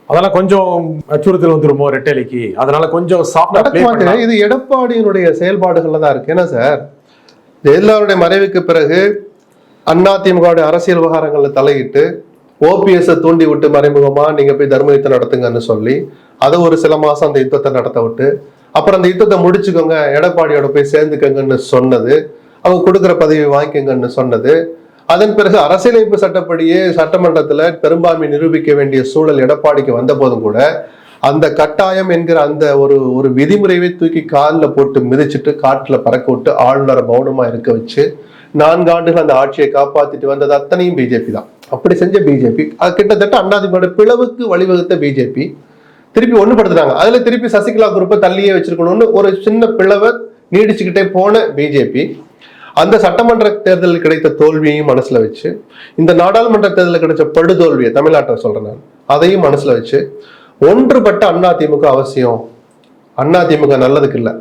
அதெல்லாம் கொஞ்சம் அச்சுறுத்தல் வந்துருமோ ரெட்டேலிக்கு, அதனால கொஞ்சம் சாஃப்டா. இது எடப்பாடியினுடைய செயல்பாடுகள்ல தான் இருக்கு. ஏன்னா சார், ஜெயலலிதாவுடைய மறைவுக்கு பிறகு அதிமுக அரசியல் விவகாரங்கள்ல தலையிட்டு ஓபிஎஸ் தூண்டி விட்டு மறைமுகமா நீங்க போய் தர்ம யுத்தம் நடத்துங்கன்னு சொல்லி அதை ஒரு சில மாசம் அந்த யுத்தத்தை நடத்த விட்டு அப்புறம் அந்த யுத்தத்தை முடிச்சுக்கோங்க, எடப்பாடியோட போய் சேர்ந்துக்கங்கன்னு சொன்னது, அவங்க கொடுக்குற பதவி வாங்கிக்கங்கன்னு சொன்னது. அதன் பிறகு அரசியலமைப்பு சட்டப்படியே சட்டமன்றத்துல பெரும்பான்மை நிரூபிக்க வேண்டிய சூழல் எடப்பாடிக்கு வந்த போதும் கூட அந்த கட்டாயம் என்கிற அந்த ஒரு விதிமுறையை தூக்கி காலில் போட்டு மிதிச்சுட்டு காட்டுல பறக்க விட்டு ஆளுநரை மௌனமா இருக்க வச்சு 4 ஆண்டுகள் அந்த ஆட்சியை காப்பாத்திட்டு வந்தது அத்தனையும் பிஜேபி தான். அப்படி செஞ்ச பிஜேபி அது கிட்டத்தட்ட அதிமுக பிளவுக்கு வழிவகுத்த பிஜேபி திருப்பி ஒண்ணுபடுத்துறாங்க. அதுல திருப்பி சசிகலா குரூப்பை தள்ளியே வச்சிருக்கணும்னு ஒரு சின்ன பிளவை நீடிச்சுக்கிட்டே போன பிஜேபி அந்த சட்டமன்ற தேர்தலில் கிடைத்த தோல்வியையும் மனசுல வச்சு, இந்த நாடாளுமன்ற தேர்தலில் கிடைச்ச படுதோல்வியை தமிழ்நாட்டை சொல்றேன் நான், அதையும் மனசுல வச்சு ஒன்றுபட்ட அதிமுக அவசியம், அதிமுக நல்லதுக்கு இல்லை,